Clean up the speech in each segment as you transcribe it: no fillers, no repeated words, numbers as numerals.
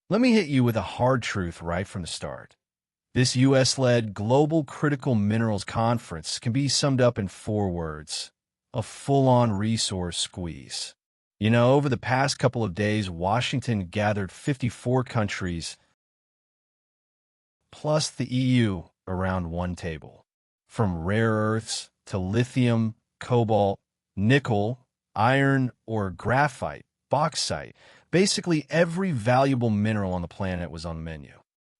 Let me hit you with a hard truth right from the start. This US-led Global Critical Minerals Conference can be summed up in 4 words: a full-on resource squeeze. Over the past couple of days, Washington gathered 54 countries, plus the EU, around one table. From rare earths to lithium, cobalt, nickel, iron, or graphite, bauxite, basically every valuable mineral on the planet was on the menu.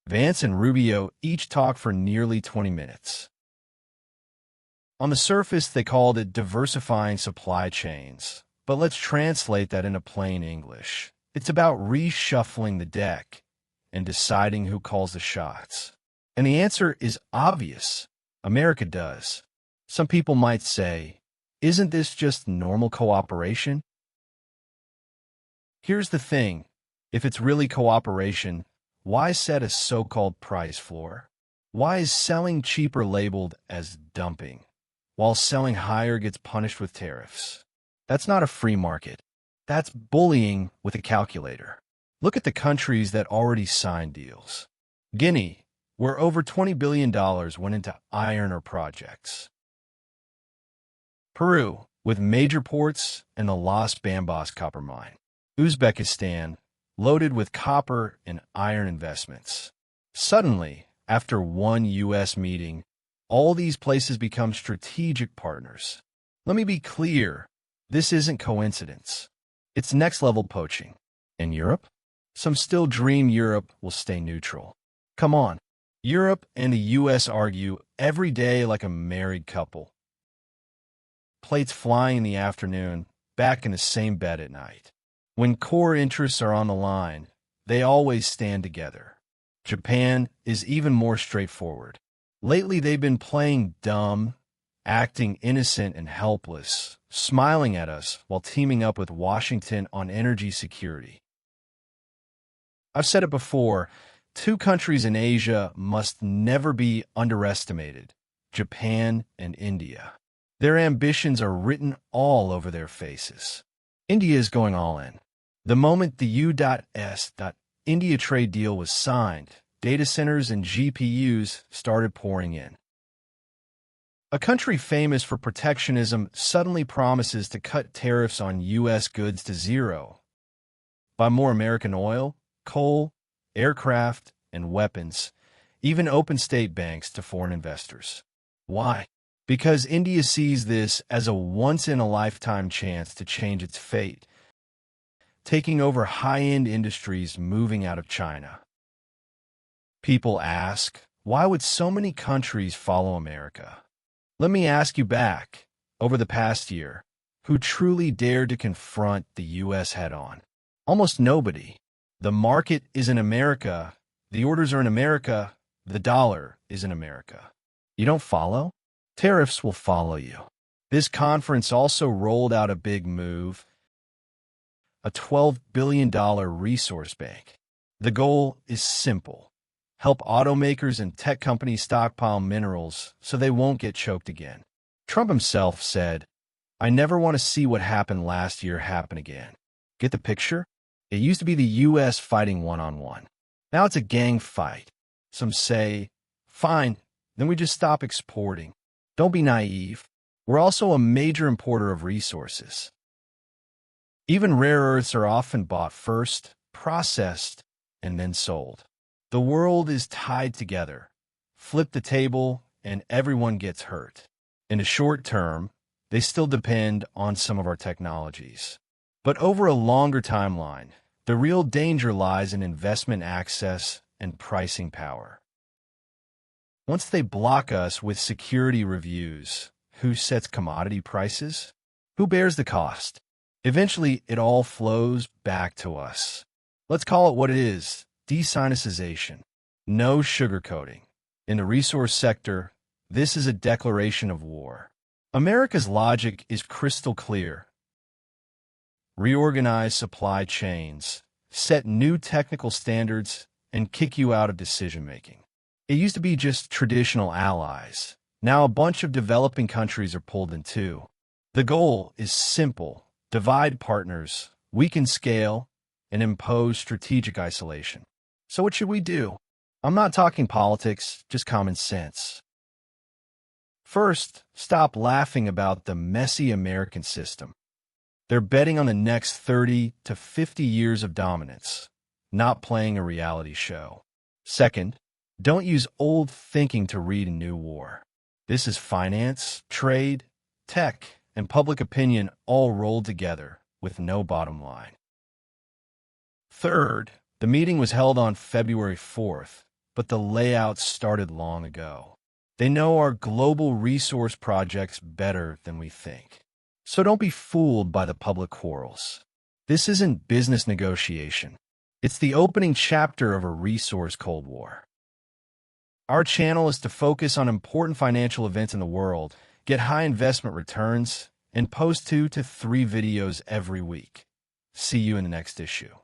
Vance and Rubio each talked for nearly 20 minutes. On the surface, they called it diversifying supply chains, but let's translate that into plain English. It's about reshuffling the deck and deciding who calls the shots. And the answer is obvious. America does. Some people might say, isn't this just normal cooperation? Here's the thing. If it's really cooperation, why set a so-called price floor? Why is selling cheaper labeled as dumping, while selling higher gets punished with tariffs? That's not a free market. That's bullying with a calculator. Look at the countries that already signed deals. Guinea, where over $20 billion went into iron ore projects. Peru, with major ports and the Las Bambas copper mine. Uzbekistan, loaded with copper and iron investments. Suddenly, after one U.S. meeting, all these places become strategic partners. Let me be clear, this isn't coincidence. It's next-level poaching. In Europe? Some still dream Europe will stay neutral. Come on. Europe and the U.S. argue every day like a married couple. Plates flying in the afternoon, back in the same bed at night. When core interests are on the line, they always stand together. Japan is even more straightforward. Lately, they've been playing dumb, acting innocent and helpless, smiling at us while teaming up with Washington on energy security. I've said it before, 2 countries in Asia must never be underestimated: Japan and India. Their ambitions are written all over their faces. India is going all in. The moment the U.S.-India trade deal was signed, data centers and GPUs started pouring in. A country famous for protectionism suddenly promises to cut tariffs on U.S. goods to zero, buy more American oil, coal, aircraft, and weapons, even open state banks to foreign investors. Why? Because India sees this as a once-in-a-lifetime chance to change its fate, taking over high-end industries moving out of China. People ask, why would so many countries follow America? Let me ask you back, over the past year, who truly dared to confront the U.S. head-on? Almost nobody. The market is in America, the orders are in America, the dollar is in America. You don't follow? Tariffs will follow you. This conference also rolled out a big move: a $12 billion resource bank. The goal is simple: help automakers and tech companies stockpile minerals so they won't get choked again. Trump himself said, "I never want to see what happened last year happen again." Get the picture? It used to be the U.S. fighting one-on-one. Now it's a gang fight. Some say, fine, then we just stop exporting. Don't be naive. We're also a major importer of resources. Even rare earths are often bought first, processed, and then sold. The world is tied together. Flip the table, and everyone gets hurt. In the short term, they still depend on some of our technologies. But over a longer timeline, the real danger lies in investment access and pricing power. Once they block us with security reviews, who sets commodity prices? Who bears the cost? Eventually, it all flows back to us. Let's call it what it is: desinicization. No sugarcoating. In the resource sector, this is a declaration of war. America's logic is crystal clear: reorganize supply chains, set new technical standards, and kick you out of decision-making. It used to be just traditional allies. Now a bunch of developing countries are pulled in too. The goal is simple: divide partners, weaken scale, and impose strategic isolation. So what should we do? I'm not talking politics, just common sense. First, stop laughing about the messy American system. They're betting on the next 30 to 50 years of dominance, not playing a reality show. Second, don't use old thinking to read a new war. This is finance, trade, tech, and public opinion all rolled together with no bottom line. Third, the meeting was held on February 4th, but the layout started long ago. They know our global resource projects better than we think. So don't be fooled by the public quarrels. This isn't business negotiation. It's the opening chapter of a resource Cold War. Our channel is to focus on important financial events in the world, get high investment returns, and post 2 to 3 videos every week. See you in the next issue.